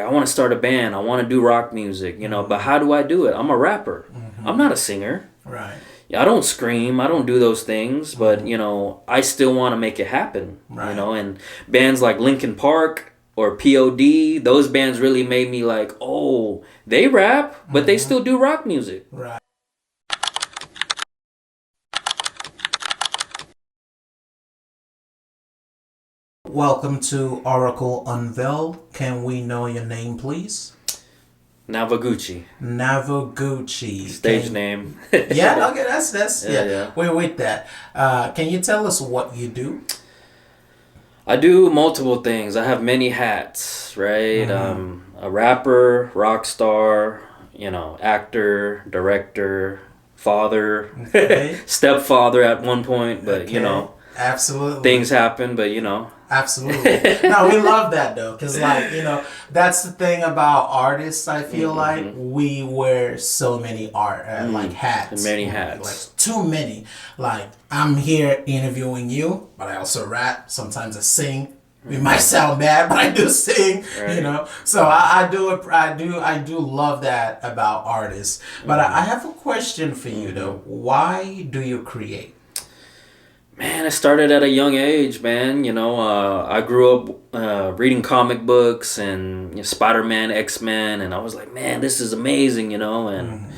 I want to start a band. I want to do rock music, but how do I do it? I'm a rapper. I'm not a singer. Right. I don't scream. I don't do those things, but I still want to make it happen. Right. And bands like Linkin Park or POD, those bands really made me like, oh, they rap, but they still do rock music. Right. Welcome to Oracle Unveiled. Can we know your name, please? Navogucci. Navogucci. Stage name. Yeah, okay, that's Yeah. We're with that. Can you tell us what you do? I do multiple things. I have many hats, right? A rapper, rock star, actor, director, father, Okay. stepfather at one point, but Okay. Absolutely. things happen, but Absolutely. No, we love that though, because that's the thing about artists. I feel like we wear so many like hats, many hats, like too many. Like I'm here interviewing you, but I also rap. Sometimes I sing. It might sound bad, but I do sing. Right. So I do love that about artists. But I have a question for you though. Why do you create? Man, it started at a young age, man. I grew up reading comic books and Spider-Man, X-Men, and I was like, man, this is amazing, and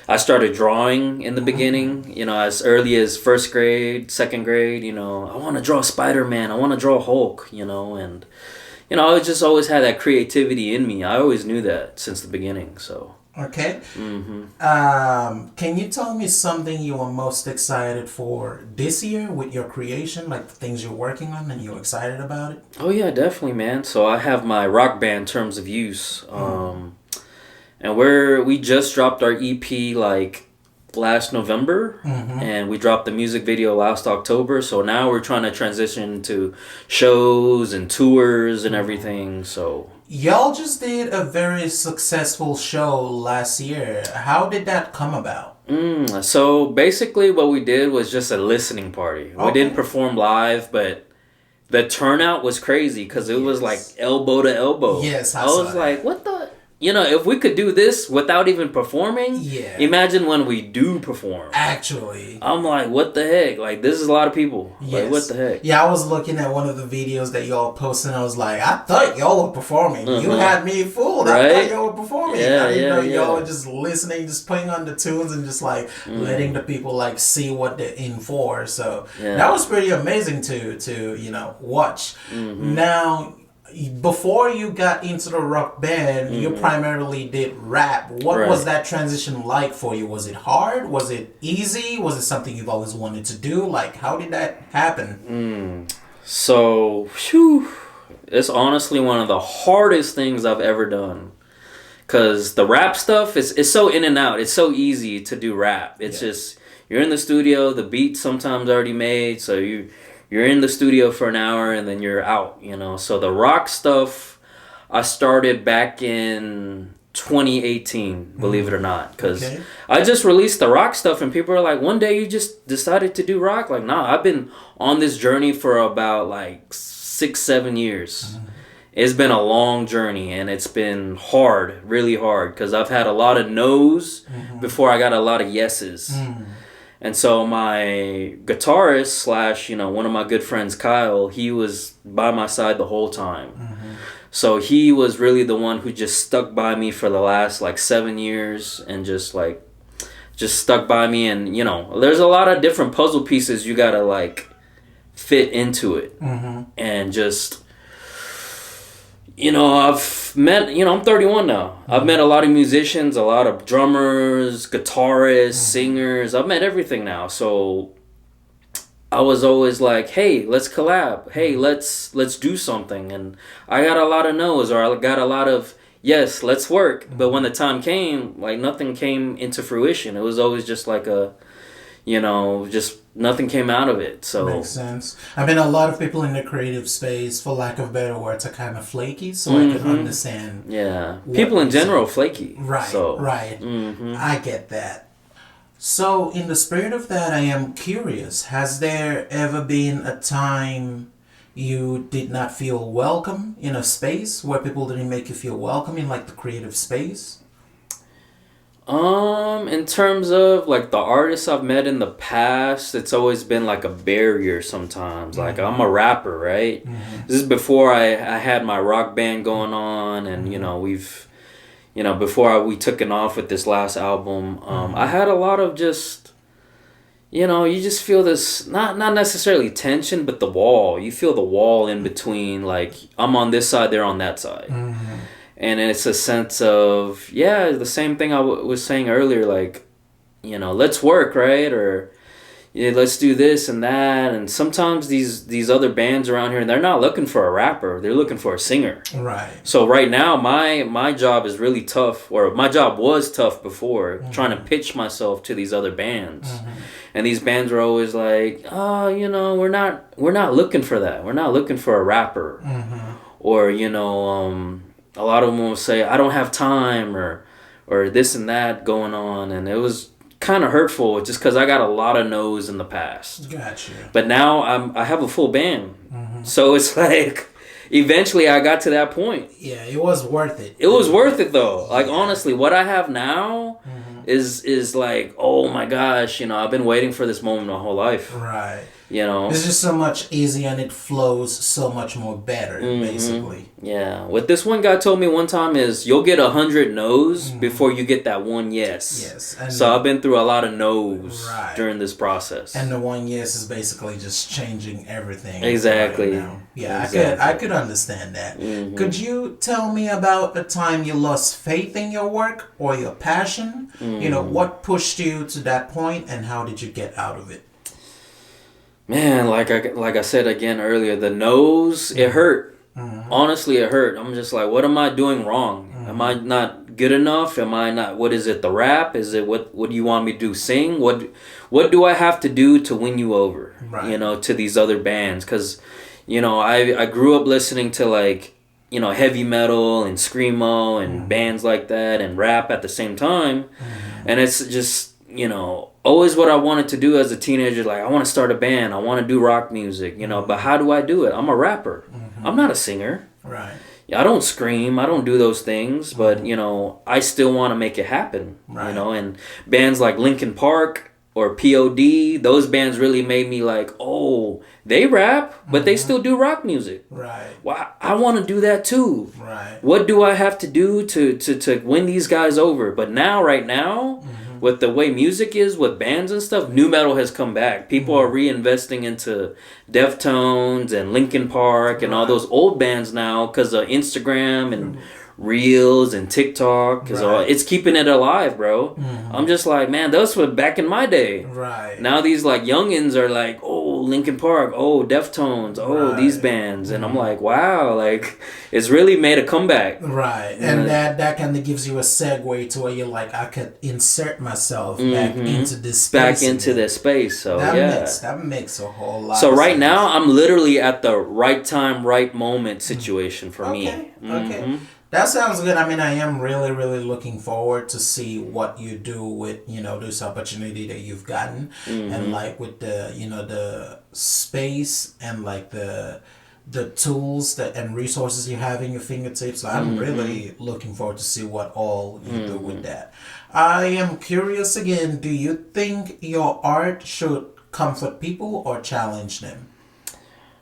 I started drawing in the beginning, as early as first grade, second grade, I want to draw Spider-Man, I want to draw Hulk, and, I just always had that creativity in me. I always knew that since the beginning, so. Okay. Can you tell me something you are most excited for this year with your creation, like the things you're working on and you're excited about it? Oh yeah, definitely, man. So I have my rock band Terms of Use, and we just dropped our EP like last November, and we dropped the music video last October. So now we're trying to transition to shows and tours and everything. So. Y'all just did a very successful show last year. How did that come about? So basically what we did was just a listening party. Okay. We didn't perform live, but the turnout was crazy because it was like elbow to elbow. Yes, I was like, what the... if we could do this without even performing, imagine when we do perform. Actually. I'm like, what the heck? Like, this is a lot of people. Yes. Like, what the heck? Yeah, I was looking at one of the videos that y'all posted and I was like, I thought y'all were performing. You had me fooled. Right? I thought y'all were performing. Yeah, I didn't know yeah. y'all were just listening, just putting on the tunes and just like letting the people like see what they're in for. So that was pretty amazing to watch. Now, before you got into the rock band, you primarily did rap. What was that transition like for you? Was it hard? Was it easy? Was it something you've always wanted to do? Like, how did that happen? So, it's honestly one of the hardest things I've ever done. Because the rap stuff, it's so in and out. It's so easy to do rap. It's just, you're in the studio, the beat's sometimes already made, so you're in the studio for an hour and then you're out, So the rock stuff, I started back in 2018, believe it or not. Because I just released the rock stuff and people are like, one day you just decided to do rock? Like, nah, I've been on this journey for about like 6-7 years. It's been a long journey and it's been hard, really hard. Because I've had a lot of no's before I got a lot of yeses. And so my guitarist slash, one of my good friends, Kyle, he was by my side the whole time. So he was really the one who just stuck by me for the last like 7 years and just stuck by me. And, there's a lot of different puzzle pieces you got to like fit into it. And just... I've met, I'm 31 now. I've met a lot of musicians, a lot of drummers, guitarists, singers. I've met everything now. So I was always like, hey, let's collab. Hey, let's do something. And I got a lot of no's, or I got a lot of, yes, let's work. But when the time came, like nothing came into fruition. It was always just like a, just nothing came out of it. So makes sense. I mean, a lot of people in the creative space, for lack of better words, are kind of flaky. So I can understand. Yeah, people in general flaky. Right. So. Right. I get that. So in the spirit of that, I am curious. Has there ever been a time you did not feel welcome in a space where people didn't make you feel welcome in like the creative space? In terms of like the artists I've met in the past, it's always been like a barrier sometimes. Like I'm a rapper, right? This is before I had my rock band going on, and before we took it off with this last album, I had a lot of just, you just feel this, not necessarily tension, but the wall. You feel the wall in between, like I'm on this side, they're on that side. And it's a sense of, the same thing I was saying earlier, like, let's work, right? Or let's do this and that. And sometimes these other bands around here, they're not looking for a rapper. They're looking for a singer. Right. So right now, my job is really tough, or my job was tough before, trying to pitch myself to these other bands. And these bands were always like, oh, we're not looking for that. We're not looking for a rapper. Or, a lot of them will say, I don't have time, or this and that going on. And it was kind of hurtful just because I got a lot of no's in the past. Gotcha. But now I have a full band. So it's like, eventually I got to that point. Yeah, it was worth it. It was worth it though. Like, honestly, what I have now is like, oh my gosh, I've been waiting for this moment my whole life. Right. It's just so much easier and it flows so much more better, basically. Yeah. What this one guy told me one time is you'll get 100 no's before you get that one yes. Yes. And so I've been through a lot of no's during this process. And the one yes is basically just changing everything. Exactly. Right now. Yeah, exactly. I could understand that. Could you tell me about a time you lost faith in your work or your passion? What pushed you to that point and how did you get out of it? Man, like I said again earlier, the no's, it hurt. Honestly, it hurt. I'm just like, what am I doing wrong? Am I not good enough? Am I not? What is it? The rap? Is it what do you want me to do? Sing? What do I have to do to win you over? Right. To these other bands? Because, I grew up listening to like, heavy metal and screamo and bands like that and rap at the same time, and it's just, always what I wanted to do as a teenager. Like, I want to start a band. I want to do rock music, but how do I do it? I'm a rapper. I'm not a singer. Right. I don't scream. I don't do those things, but, I still want to make it happen, right. And bands like Linkin Park or POD, those bands really made me like, oh, they rap, but they still do rock music. Right. Well, I want to do that too. Right. What do I have to do to win these guys over? But right now, with the way music is, with bands and stuff, new metal has come back. People are reinvesting into Deftones and Linkin Park and all those old bands now because of Instagram and Reels and TikTok. It's keeping it alive, bro. I'm just like, man, those were back in my day. Right. Now these like youngins are like, oh, Linkin Park, oh, Deftones, oh, these bands. And I'm like, wow, like it's really made a comeback. Right. And that kind of gives you a segue to where you're like, I could insert myself back into this space. Back into this space. So that makes a whole lot So of right sense. now I'm literally at the right time, right moment situation for me. Okay. That sounds good. I mean, I am really, really looking forward to see what you do with, this opportunity that you've gotten. And like with the, the space and like the tools and resources you have in your fingertips. So I'm really looking forward to see what all you do with that. I am curious again, do you think your art should comfort people or challenge them?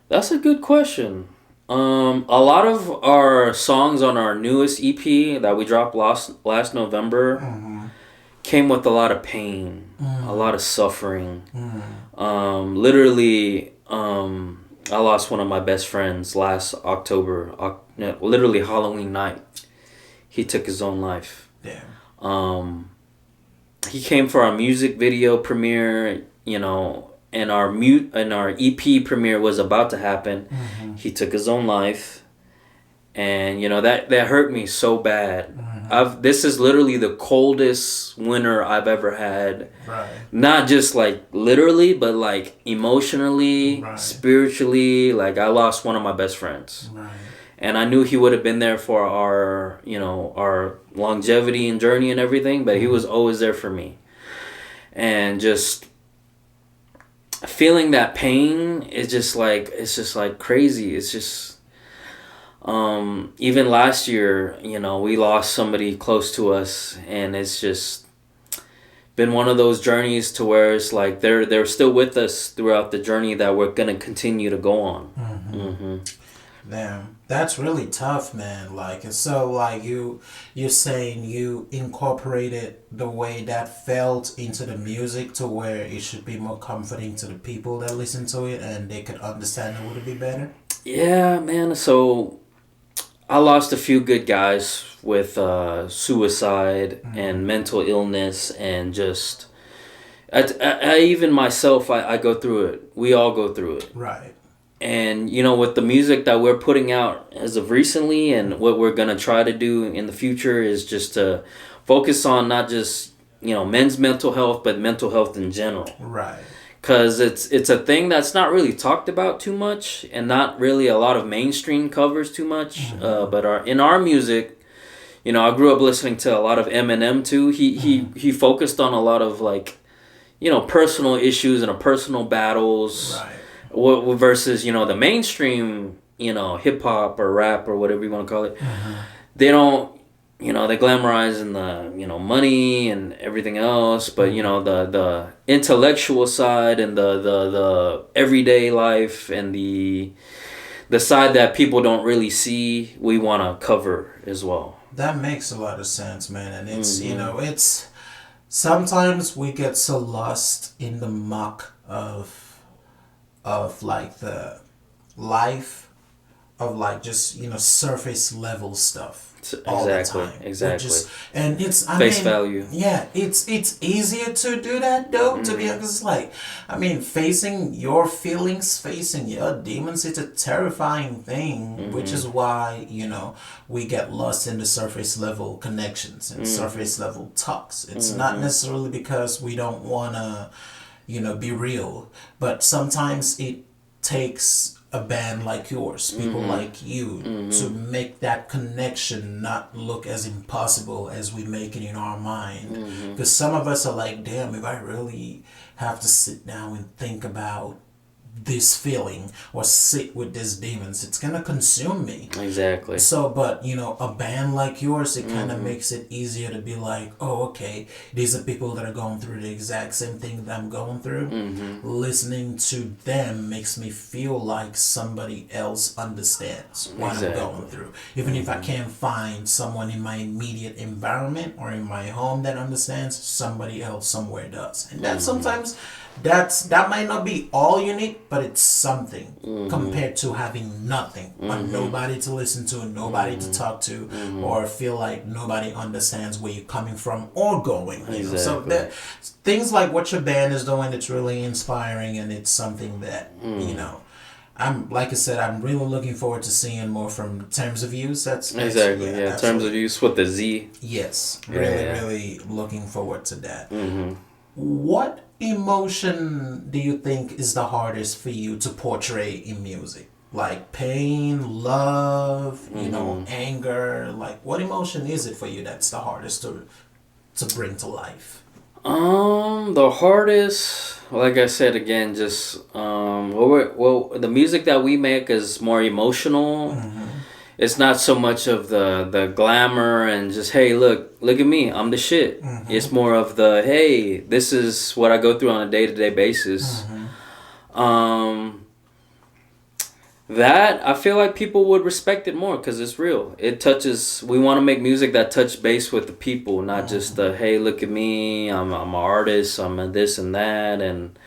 That's a good question. A lot of our songs on our newest EP that we dropped last November came with a lot of pain, a lot of suffering. Literally, I lost one of my best friends last October, literally Halloween night. He took his own life. Damn. He came for our music video premiere, and our EP premiere was about to happen. He took his own life, and that hurt me so bad. This is literally the coldest winter I've ever had. Right. Not just like literally, but like emotionally, spiritually. Like I lost one of my best friends. Right. And I knew he would have been there for our longevity and journey and everything, but he was always there for me. And just feeling that pain is just like, it's just like crazy. It's just even last year, you know, we lost somebody close to us, and it's just been one of those journeys to where it's like they're still with us throughout the journey that we're gonna continue to go on. Damn, that's really tough, man. Like, so like you're saying you incorporated the way that felt into the music to where it should be more comforting to the people that listen to it, and they could understand it would be better. Yeah, man. So I lost a few good guys with suicide and mental illness, and just I even myself, I go through it. We all go through it. Right. And, you know, with the music that we're putting out as of recently, and what we're going to try to do in the future, is just to focus on not just, you know, men's mental health, but mental health in general. Right. Because it's a thing that's not really talked about too much, and not really a lot of mainstream covers too much. But in our music, you know, I grew up listening to a lot of Eminem too. He focused on a lot of, like, you know, personal issues and personal battles. Right. Versus, you know, the mainstream, you know, hip hop or rap or whatever you want to call it. They don't, you know, they glamorize in the, you know, money and everything else, but, you know, the intellectual side and the everyday life and the side that people don't really see, we want to cover as well. That makes a lot of sense, man. And it's, you know, it's sometimes we get so lost in the muck of like the life of, like, just, you know, surface level stuff all the time. Exactly. And it's, I face mean, value. Yeah, it's easier to do that though, to be honest. Like, I mean, facing your feelings, facing your demons, it's a terrifying thing, which is why, you know, we get lost in the surface level connections and surface level talks. It's not necessarily because we don't want to, you know, be real, but sometimes it takes a band like yours, people like you, to make that connection not look as impossible as we make it in our mind. Because some of us are like, damn, if I really have to sit down and think about this feeling or sit with these demons, it's gonna consume me. Exactly. So, but, you know, a band like yours, it kind of makes it easier to be like, oh, okay, these are people that are going through the exact same thing that I'm going through. Listening to them makes me feel like somebody else understands what I'm going through, even if I can't find someone in my immediate environment or in my home that understands, somebody else somewhere does. And that sometimes that might not be all you need, but it's something compared to having nothing, but nobody to listen to, nobody to talk to, or feel like nobody understands where you're coming from or going. You know? So that things like what your band is doing, it's really inspiring, and it's something that you know, like I said, I'm really looking forward to seeing more from Terms of Use. That's exactly, yeah. Terms of Use with the Z. Yes, really looking forward to that. What emotion do you think is the hardest for you to portray in music? Like pain, love, you know, anger. Like, what emotion is it for you that's the hardest to bring to life? The hardest, like I said again, just well, the music that we make is more emotional. It's not so much of the glamour and just, hey, look at me, I'm the shit. It's more of the, hey, this is what I go through on a day-to-day basis. That, I feel like people would respect it more because it's real. It touches, we want to make music that touch base with the people, not just the, hey, look at me, I'm an artist, I'm a this and that. And,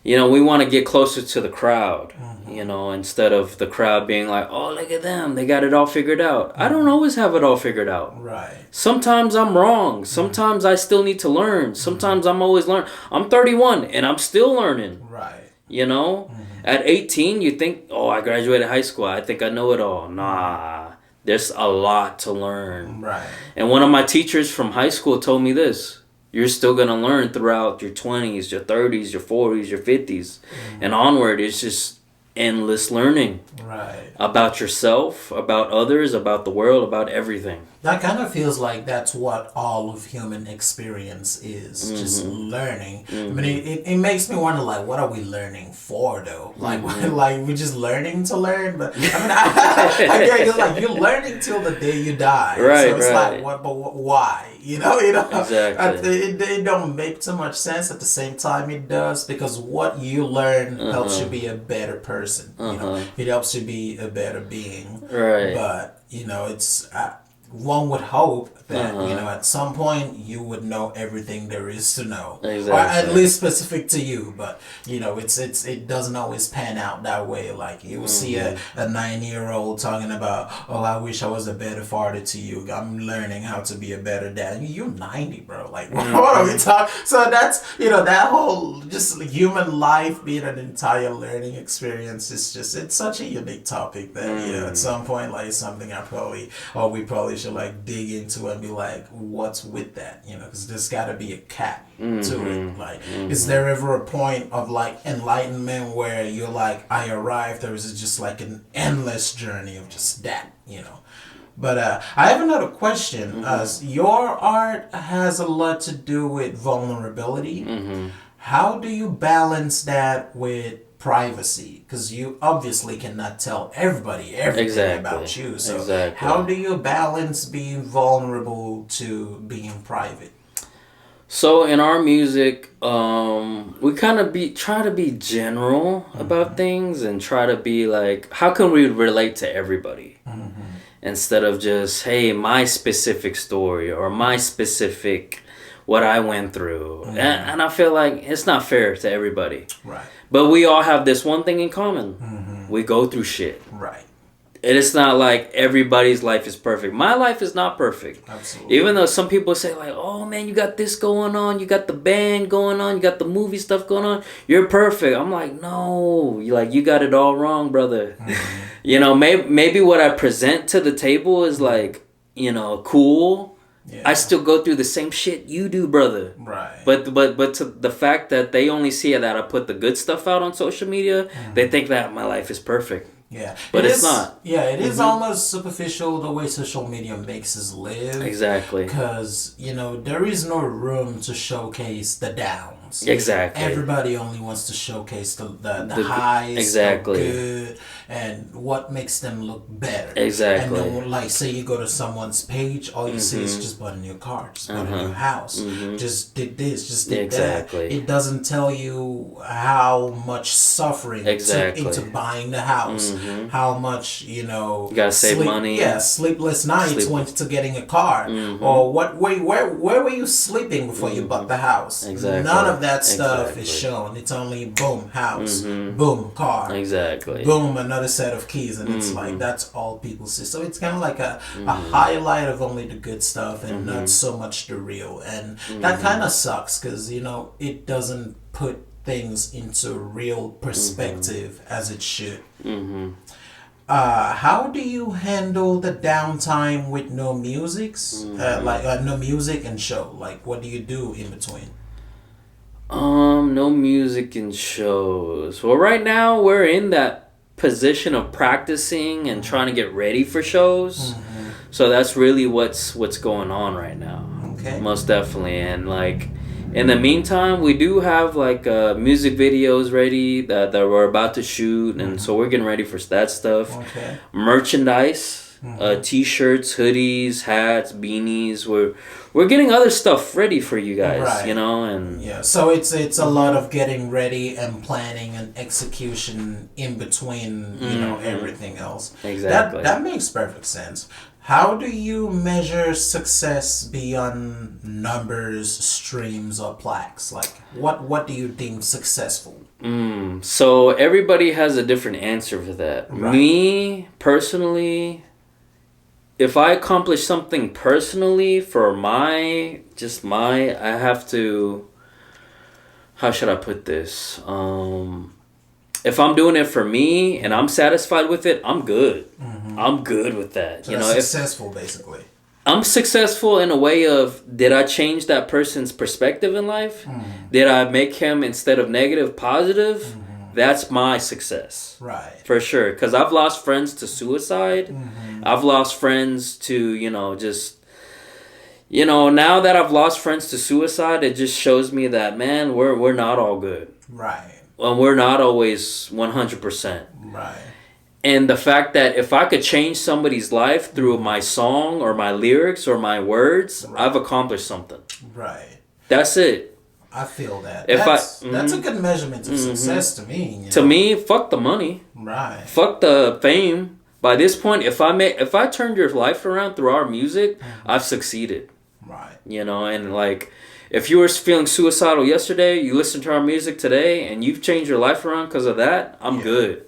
you know, we want to get closer to the crowd, you know, instead of the crowd being like, oh, look at them, they got it all figured out. I don't always have it all figured out. Right. Sometimes I'm wrong. Sometimes I still need to learn. Sometimes I'm always learning. I'm 31 and I'm still learning. Right. You know? At 18, you think, oh, I graduated high school, I think I know it all. Nah, there's a lot to learn. Right. And one of my teachers from high school told me this. You're still going to learn throughout your 20s, your 30s, your 40s, your 50s, and onward. It's just, endless learning. Right. About yourself, about others, about the world, about everything. That kind of feels like that's what all of human experience is, just learning. I mean, it makes me wonder, like, what are we learning for, though? Like, like we're just learning to learn? But, I mean, I get it's like, you're learning till the day you die. Right, so it's right. like, what? But why? You know? Exactly. It don't make too much sense. At the same time, it does, because what you learn helps you be a better person. You know, it helps you be a better being. Right. But, you know, it's... one would hope that you know at some point you would know everything there is to know, exactly. or at least specific to you. But you know, it doesn't always pan out that way. Like you will see a 9-year-old talking about, oh, I wish I was a better father to you. I'm learning how to be a better dad. You're 90, bro. Like what are we talking? So that's, you know, that whole just human life being an entire learning experience is just, it's such a unique topic that you know at some point, like something we probably should like dig into and be like, what's with that, you know, because there's got to be a cap to it. Like is there ever a point of like enlightenment where you're like, I arrived, or is it just like an endless journey of just that, you know? But I have another question. Your art has a lot to do with vulnerability. How do you balance that with privacy? Because you obviously cannot tell everybody everything about you. So how do you balance being vulnerable to being private? So in our music, we kind of try to be general about things and try to be like, how can we relate to everybody? Instead of just, hey, my specific story or my specific what I went through. And I feel like it's not fair to everybody. Right. But we all have this one thing in common. We go through shit. Right. And it's not like everybody's life is perfect. My life is not perfect. Absolutely. Even though some people say like, oh man, you got this going on. You got the band going on. You got the movie stuff going on. You're perfect. I'm like, no. You got it all wrong, brother. You know, maybe what I present to the table is like, you know, cool. Yeah. I still go through the same shit you do, brother. Right. But to the fact that they only see that I put the good stuff out on social media, they think that my life is perfect. Yeah. But it's not. Yeah, it is almost superficial the way social media makes us live. Exactly. Because, you know, there is no room to showcase the downs. Exactly. Everybody only wants to showcase the highs, exactly. the good, and what makes them look better. Exactly. And then, like, say you go to someone's page, all you see is just bought a new car, just bought a new house, just did this, just did that. It doesn't tell you how much suffering took into buying the house, how much, you know, you gotta save money. Yeah, sleepless nights went to getting a car, or where were you sleeping before you bought the house? Exactly. None of that stuff is shown. It's only boom, house, boom, car, boom, another set of keys, and it's like that's all people see. So it's kind of like a highlight of only the good stuff and not so much the real, and that kind of sucks because, you know, it doesn't put things into real perspective as it should. How do you handle the downtime with no musics, no music and show? Like, what do you do in between? No music and shows. Well, right now we're in that position of practicing and trying to get ready for shows. So that's really what's going on right now. Okay. Most definitely. And like in the meantime, we do have like music videos ready that we're about to shoot, and so we're getting ready for that stuff. Okay. Merchandise. T-shirts, hoodies, hats, beanies. We're getting other stuff ready for you guys, you know, and yeah. So it's a lot of getting ready and planning and execution in between, you know, everything else. Exactly. That makes perfect sense. How do you measure success beyond numbers, streams, or plaques? Like, what do you deem successful? So everybody has a different answer for that. Right. Me personally, if I accomplish something personally for I have to, how should I put this? If I'm doing it for me and I'm satisfied with it, I'm good. I'm good with that. So you know, successful basically. I'm successful in a way of, did I change that person's perspective in life? Did I make him, instead of negative, positive? That's my success. Right. For sure. Because I've lost friends to suicide. I've lost friends to, just, now that I've lost friends to suicide, it just shows me that, man, we're not all good. Right. And we're not always 100%. Right. And the fact that if I could change somebody's life through my song or my lyrics or my words, I've accomplished something. Right. That's it. I feel that. If that's a good measurement of success to me. To me, fuck the money. Right. Fuck the fame. By this point, if I turned your life around through our music, I've succeeded. Right. And like, if you were feeling suicidal yesterday, you listen to our music today, and you've changed your life around because of that, I'm good.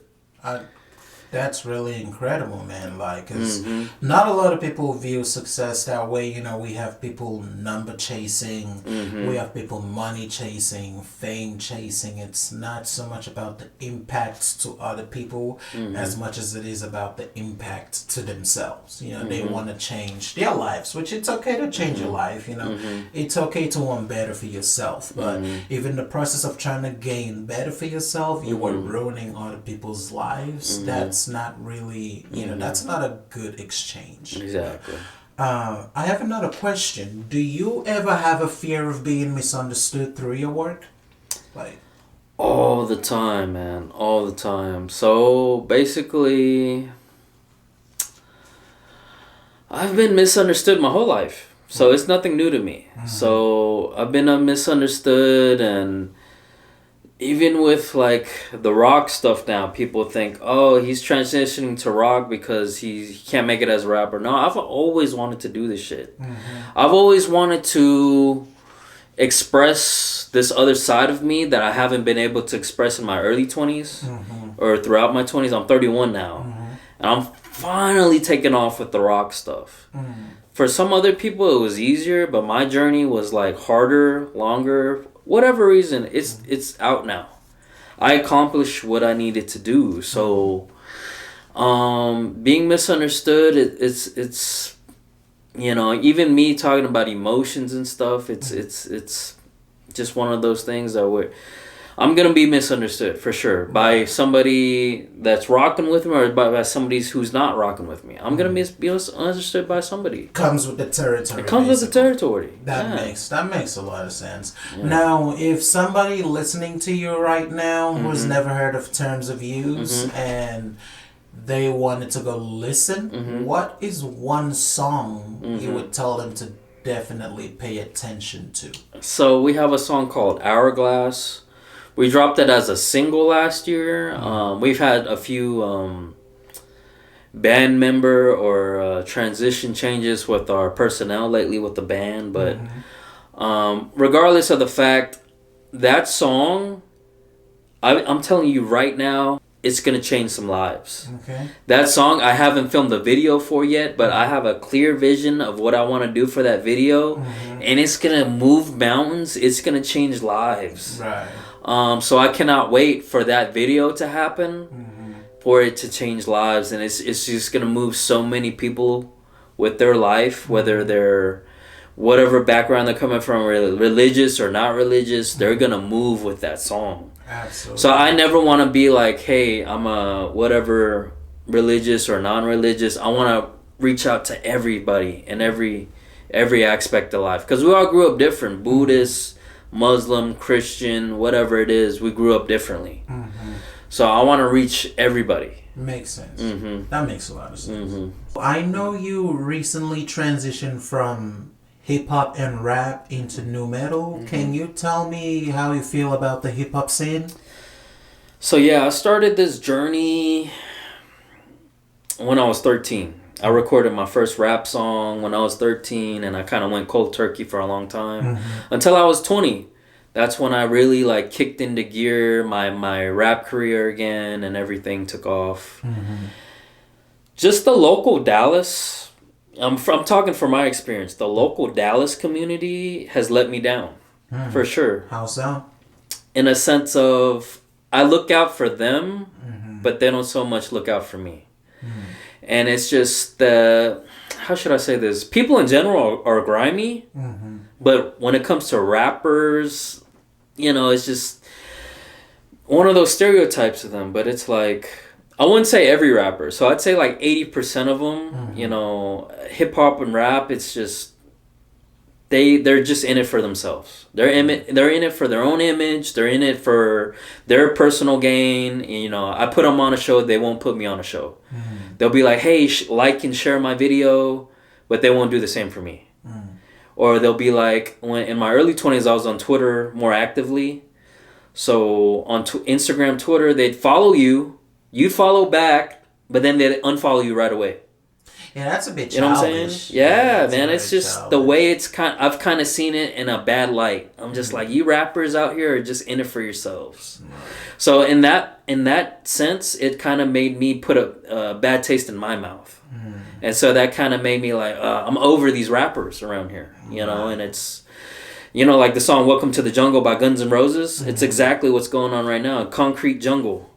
That's really incredible, man. Like, 'cause not a lot of people view success that way. We have people number chasing. We have people money chasing, fame chasing. It's not so much about the impact to other people as much as it is about the impact to themselves. They want to change their lives, which it's okay to change your life. It's okay to want better for yourself. But if in the process of trying to gain better for yourself, you are ruining other people's lives, that's not really, that's not a good exchange. Exactly. I have another question. Do you ever have a fear of being misunderstood through your work? Like, all the time, man. All the time. So basically, I've been misunderstood my whole life. So it's nothing new to me. So I've been misunderstood, and even with like the rock stuff now, people think, oh, he's transitioning to rock because he can't make it as a rapper. No, I've always wanted to do this shit. I've always wanted to express this other side of me that I haven't been able to express in my early 20s or throughout my 20s. I'm 31 now. And I'm finally taking off with the rock stuff. For some other people, it was easier, but my journey was like harder, longer. Whatever reason, it's out now. I accomplished what I needed to do. So, being misunderstood, it's even me talking about emotions and stuff. It's just one of those things that I'm gonna be misunderstood for sure by somebody that's rocking with me or by somebody who's not rocking with me. I'm gonna be misunderstood by somebody. Comes with the territory. It comes with the territory. That makes a lot of sense. Yeah. Now, if somebody listening to you right now who's never heard of Terms of Use and they wanted to go listen, what is one song you would tell them to definitely pay attention to? So we have a song called Hourglass. We dropped it as a single last year. We've had a few band member or transition changes with our personnel lately with the band. But regardless of the fact, that song, I'm telling you right now, it's going to change some lives. Okay. That song, I haven't filmed the video for yet, but I have a clear vision of what I want to do for that video. And it's going to move mountains. It's going to change lives. Right. So I cannot wait for that video to happen, for it to change lives, and it's just gonna move so many people with their life, whether they're whatever background they're coming from, religious or not religious, they're gonna move with that song. Absolutely. So I never want to be like, hey, I'm a whatever religious or non-religious. I want to reach out to everybody in every aspect of life, because we all grew up different. Buddhists, Muslim, Christian, whatever it is, we grew up differently. So I want to reach everybody. Makes sense. That makes a lot of sense. I know you recently transitioned from hip-hop and rap into nu metal. Can you tell me how you feel about the hip-hop scene? So yeah, I started this journey when I was 13. I recorded my first rap song when I was 13, and I kind of went cold turkey for a long time until I was 20. That's when I really like kicked into gear, my rap career again, and everything took off. Just the local Dallas, I'm talking from my experience, the local Dallas community has let me down, for sure. How so? In a sense of, I look out for them, but they don't so much look out for me. And it's just how should I say this? People in general are grimy, but when it comes to rappers, it's just, one of those stereotypes of them, but it's like, I wouldn't say every rapper. So I'd say like 80% of them, you know, hip hop and rap, it's just, they're just in it for themselves. They're in it for their own image. They're in it for their personal gain. You know, I put them on a show, they won't put me on a show. They'll be like, hey, like and share my video, but they won't do the same for me. Or they'll be like, when in my early 20s, I was on Twitter more actively. So on Instagram, Twitter, they'd follow you, you'd follow back, but then they'd unfollow you right away. Yeah, that's a bit childish. You know what I'm saying? Yeah, man. It's just childish. The way it's I've kind of seen it in a bad light. I'm just like, you rappers out here are just in it for yourselves. So in that sense, it kind of made me put a bad taste in my mouth. And so that kind of made me like, I'm over these rappers around here, you know, and it's, you know, like the song Welcome to the Jungle by Guns N' Roses. It's exactly what's going on right now. Concrete jungle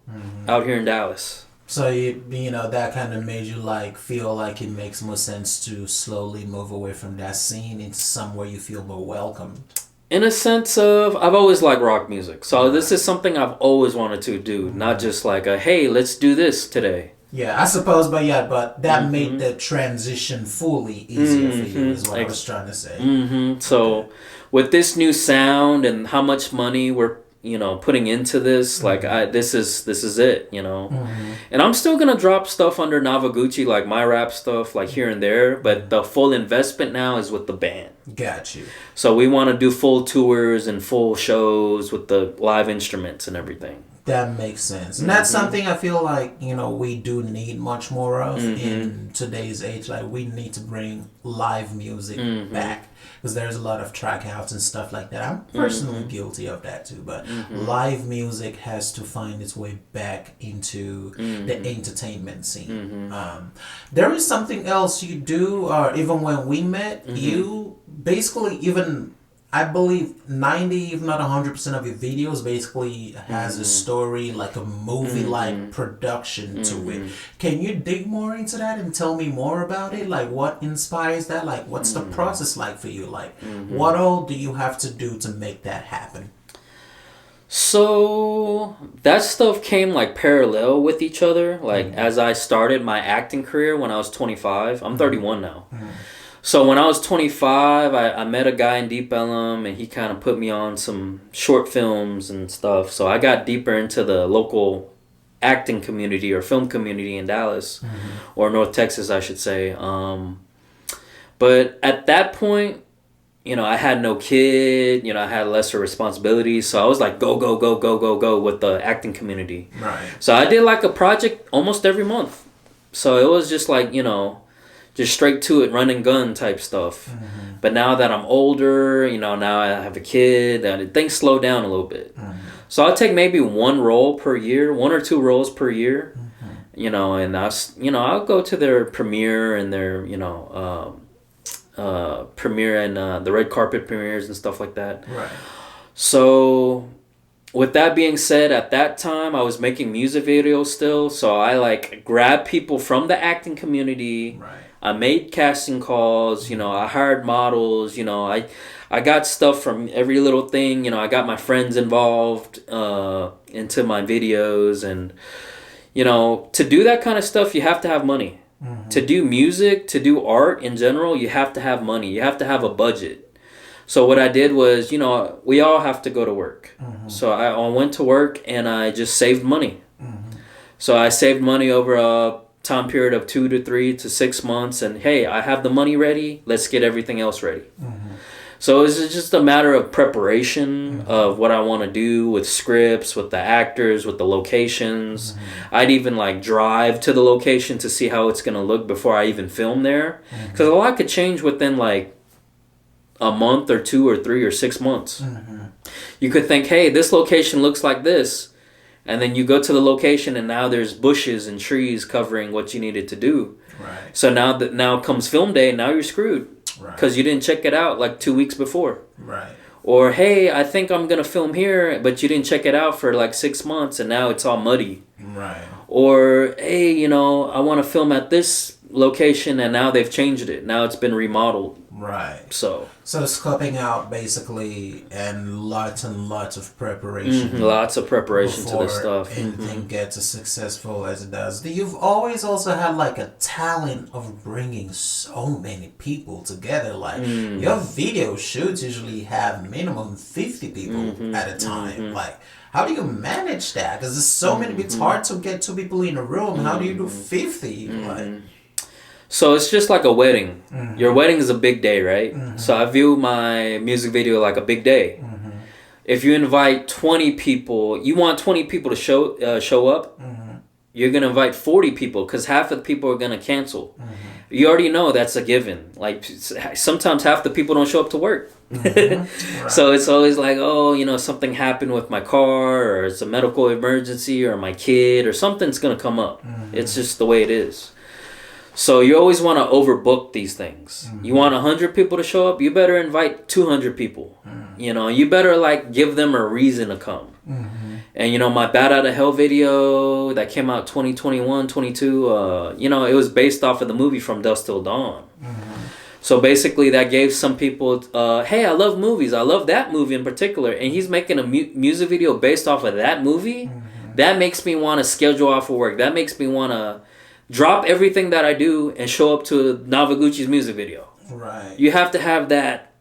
out here in Dallas. So, you know, that kind of made you like feel like it makes more sense to slowly move away from that scene into somewhere you feel more welcomed. In a sense of, I've always liked rock music. So this is something I've always wanted to do. Not just like hey, let's do this today. Yeah, I suppose, but that made the transition fully easier for you, is what I was trying to say. So, with this new sound and how much money we're, you know, putting into this, like this is it, you know. And I'm still gonna drop stuff under Navogucci, like my rap stuff, like here and there. But the full investment now is with the band. Got you. So we want to do full tours and full shows with the live instruments and everything. That makes sense. And that's something I feel like, you know, we do need much more of in today's age. Like, we need to bring live music back, because there's a lot of track outs and stuff like that. I'm personally guilty of that too, but live music has to find its way back into the entertainment scene. There is something else you do, or even when we met, you basically even... I believe 90, if not 100% of your videos basically has a story, like a movie-like production to it. Can you dig more into that and tell me more about it? Like, what inspires that? Like, what's the process like for you? Like, what all do you have to do to make that happen? So that stuff came like parallel with each other. Like, as I started my acting career when I was 25, I'm 31 now. So when I was 25, I met a guy in Deep Ellum, and he kind of put me on some short films and stuff. So I got deeper into the local acting community or film community in Dallas, or North Texas, I should say. But at that point, you know, I had no kid, you know, I had lesser responsibilities. So I was like, go with the acting community. Right. So I did like a project almost every month. So it was just like, you know, just straight to it, run and gun type stuff. But now that I'm older, you know, now I have a kid, and things slow down a little bit. So I'll take maybe one role per year, 1 or 2 roles per year, you know, and I'll go to their premiere and their, you know, premiere and the red carpet premieres and stuff like that. Right. So with that being said, at that time I was making music videos still. So I like grabbed people from the acting community. Right. I made casting calls, you know, I hired models, you know, I got stuff from every little thing, you know, I got my friends involved into my videos. And, you know, to do that kind of stuff, you have to have money. To do music, to do art in general, you have to have money. You have to have a budget. So what I did was, you know, we all have to go to work. So I went to work and I just saved money. So I saved money over a time period of 2 to 3 to 6 months, and hey, I have the money ready, let's get everything else ready. So it's just a matter of preparation of what I want to do with scripts, with the actors, with the locations. I'd even like drive to the location to see how it's going to look before I even film there, because a lot could change within like a month or 2 or 3 or 6 months. You could think, hey, this location looks like this. And then you go to the location, and now there's bushes and trees covering what you needed to do. Right. So now comes film day, and now you're screwed because you didn't check it out like 2 weeks before. Right. Or hey, I think I'm gonna film here, but you didn't check it out for like 6 months, and now it's all muddy. Right. Or hey, you know, I want to film at this location, and now they've changed it. Now it's been remodeled. Right. So scoping out basically and lots of preparation. lots of preparation to this Before stuff. anything gets as successful as it does. You've always also had like a talent of bringing so many people together. Like your video shoots usually have minimum 50 people at a time. Like, how do you manage that? Because there's so many. It's hard to get 2 people in a room. How do you do 50? Like, so it's just like a wedding. Your wedding is a big day, right? So I view my music video like a big day. If you invite 20 people, you want 20 people to show up, you're going to invite 40 people because half of the people are going to cancel. You already know that's a given. Like, sometimes half the people don't show up to work. Right. So it's always like, oh, you know, something happened with my car, or it's a medical emergency, or my kid, or something's going to come up. It's just the way it is. So you always want to overbook these things. You want 100 people to show up, you better invite 200 people. You know, you better like give them a reason to come. And you know, my Bad Out of Hell video that came out 2021, 22, you know, it was based off of the movie From Dusk Till Dawn. So basically that gave some people, hey, I love movies. I love that movie in particular. And he's making a music video based off of that movie. That makes me want to schedule off of work. That makes me want to drop everything that I do and show up to Navogucci's music video. Right. You have to have that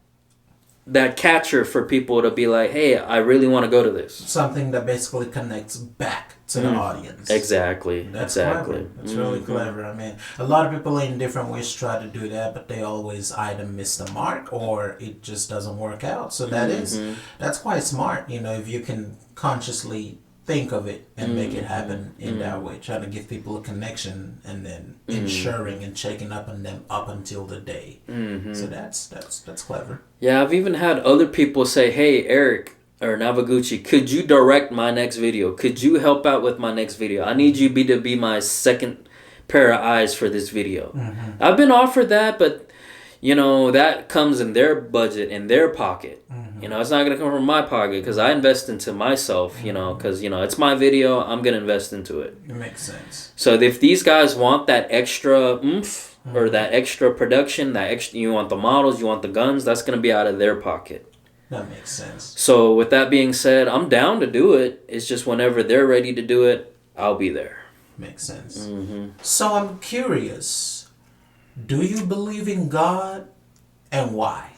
catcher for people to be like, hey, I really want to go to this. Something that basically connects back to the audience. Exactly. That's clever. That's really clever. I mean, a lot of people in different ways try to do that, but they always either miss the mark or it just doesn't work out. So that's quite smart. You know, if you can consciously think of it and make it happen in that way, trying to give people a connection and then ensuring and checking up on them up until the day. So that's clever. Yeah, I've even had other people say, hey, Eric or Navogucci, could you direct my next video? Could you help out with my next video? I need you to be my second pair of eyes for this video. I've been offered that, but you know, that comes in their budget, in their pocket. You know, it's not going to come from my pocket because I invest into myself, you know, because, you know, it's my video. I'm going to invest into it. It makes sense. So if these guys want that extra oomph or that extra production, that extra, you want the models, you want the guns, that's going to be out of their pocket. That makes sense. So with that being said, I'm down to do it. It's just whenever they're ready to do it, I'll be there. Makes sense. So I'm curious, do you believe in God and why?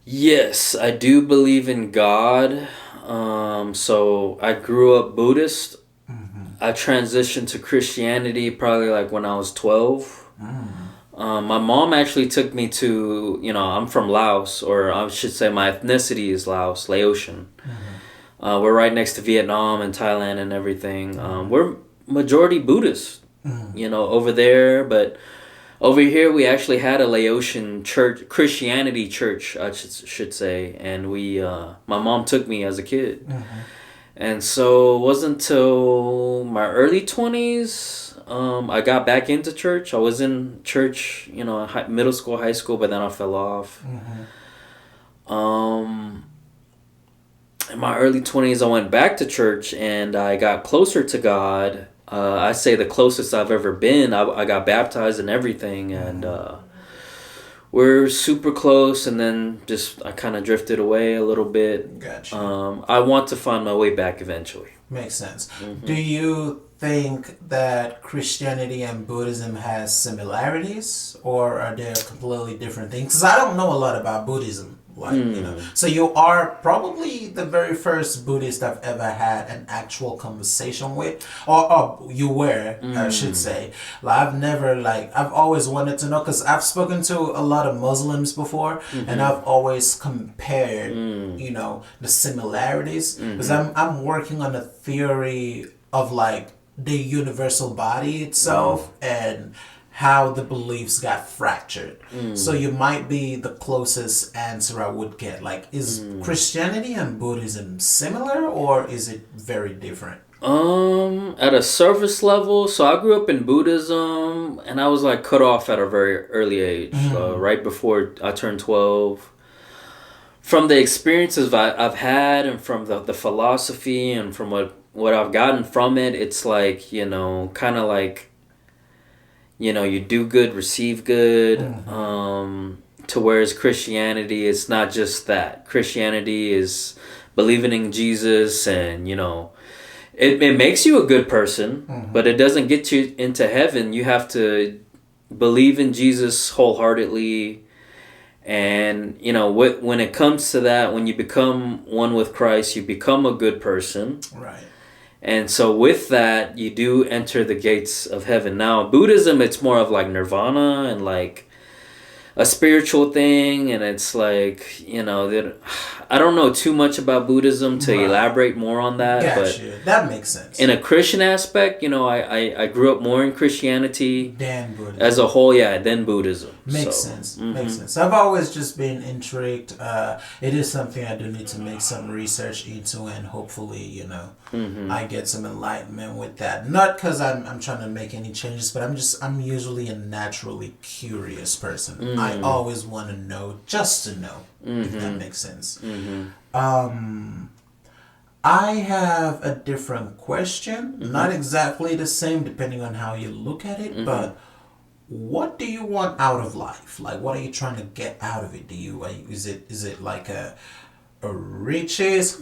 Yes, I do believe in God. So I grew up Buddhist. I transitioned to Christianity probably like when I was 12. My mom actually took me to, you know, I'm from Laos, or I should say my ethnicity is Laotian. We're right next to Vietnam and Thailand and everything. We're majority Buddhist, you know, over there, but over here we actually had a Laotian church, Christianity church, I should say, and my mom took me as a kid. And so it wasn't until my early 20s I got back into church. I was in church, you know, middle school, high school, but then I fell off. In my early 20s I went back to church and I got closer to God. I say the closest I've ever been. I got baptized and everything, and we're super close, and then just I kind of drifted away a little bit. Gotcha. I want to find my way back eventually. Makes sense. Do you think that Christianity and Buddhism has similarities, or are they completely different things? Because I don't know a lot about Buddhism. Like, you know, so you are probably the very first Buddhist I've ever had an actual conversation with, or you were, I should say. Like, I've always wanted to know, because I've spoken to a lot of Muslims before, and I've always compared, you know, the similarities, because I'm working on a theory of like the universal body itself and how the beliefs got fractured. So you might be the closest answer I would get. Like, is Christianity and Buddhism similar, or is it very different? At a surface level, so I grew up in Buddhism, and I was like cut off at a very early age, right before I turned 12. From the experiences I've had, and from the philosophy, and from what I've gotten from it, it's like, you know, kind of like, you do good, receive good. Mm-hmm. To whereas Christianity, it's not just that. Christianity is believing in Jesus, and it makes you a good person, Mm-hmm. but it doesn't get you into heaven. You have to believe in Jesus wholeheartedly. And when it comes to that, when you become one with Christ, you become a good person. Right. And so with that, you do enter the gates of heaven. Now, Buddhism, it's more of like nirvana and like a spiritual thing, and it's like I don't know too much about Buddhism to elaborate more on that. Gotcha. But that makes sense. In a Christian aspect, I grew up more in Christianity Then Buddhism as a whole, then Buddhism. makes sense. Makes sense. I've always just been intrigued. It is something I do need to make some research into, and hopefully I get some enlightenment with that. Not because I'm trying to make any changes, but I'm usually a naturally curious person. I always want to know just to know, if that makes sense. I have a different question, not exactly the same depending on how you look at it, but what do you want out of life? Like, what are you trying to get out of it? Is it like a riches,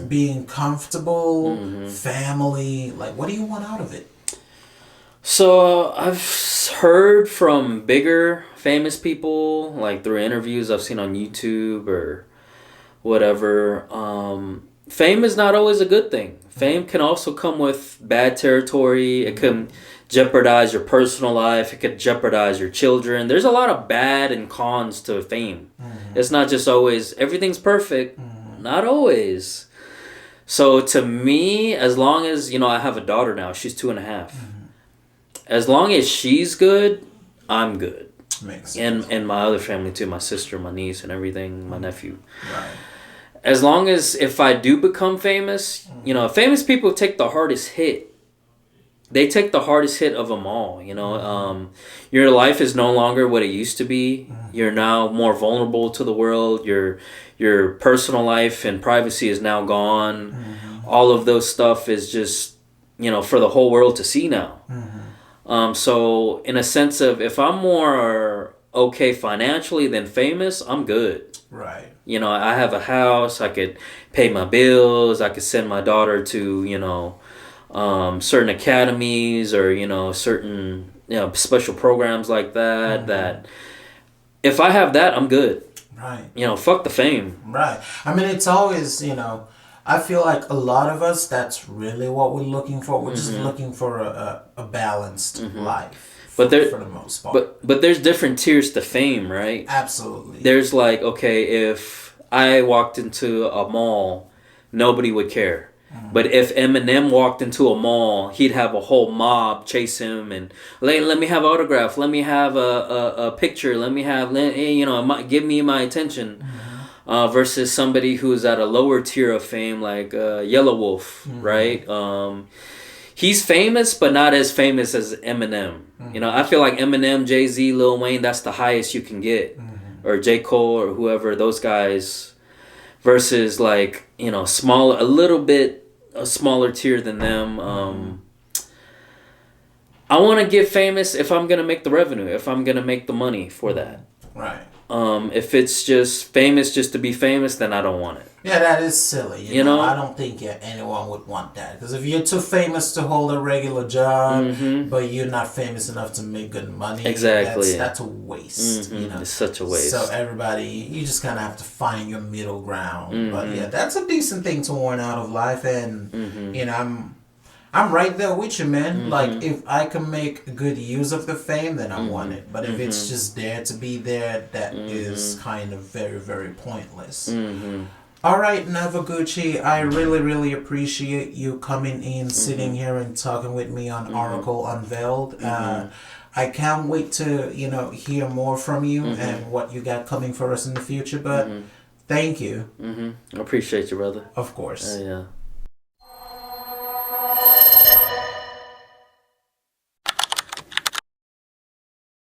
being comfortable, family? Like, what do you want out of it? So I've heard from bigger famous people, like through interviews I've seen on YouTube or whatever. Fame is not always a good thing. Fame can also come with bad territory. It can jeopardize your personal life. It could jeopardize your children. There's a lot of bad and cons to fame. It's not just always everything's perfect. Not always. So to me, as long as I have a daughter now, she's 2.5. As long as she's good, I'm good. Makes sense. And my other family too, my sister, my niece, and everything, my nephew. Right. As long as if I do become famous, famous people take the hardest hit. They take the hardest hit of them all. Your life is no longer what it used to be. You're now more vulnerable to the world. Your personal life and privacy is now gone. All of those stuff is just for the whole world to see now. So in a sense of if I'm more okay financially than famous, I'm good. Right. I have a house. I could pay my bills. I could send my daughter to certain academies or certain special programs like that. That if I have that, I'm good. Right. Fuck the fame. Right. I mean, it's always I feel like a lot of us, that's really what we're looking for. We're just looking for a balanced life. For the most part. But there's different tiers to fame, right? Absolutely. There's like, okay, if I walked into a mall, nobody would care. But if Eminem walked into a mall, he'd have a whole mob chase him and let me have an autograph, let me have a picture, let me have give me my attention. Versus somebody who's at a lower tier of fame, like Yellow Wolf, right? He's famous, but not as famous as Eminem. I feel like Eminem, Jay-Z, Lil Wayne, that's the highest you can get. Or J. Cole or whoever, those guys. Versus like, a smaller tier than them. I want to get famous if I'm going to make the revenue, if I'm going to make the money for that. Right. If it's just famous just to be famous, then I don't want it. Yeah, that is silly. You know, I don't think anyone would want that. Because if you're too famous to hold a regular job, but you're not famous enough to make good money, exactly, that's a waste. It's such a waste. So everybody, you just kind of have to find your middle ground. But yeah, that's a decent thing to want out of life, and I'm right there with you, man. Like, if I can make good use of the fame, then I want it. But if it's just there to be there, that is kind of very, very pointless. All right, Navogucci, I really, really appreciate you coming in, sitting here and talking with me on Oracle Unveiled. I can't wait to, hear more from you and what you got coming for us in the future. But thank you. I appreciate you, brother. Of course. Yeah.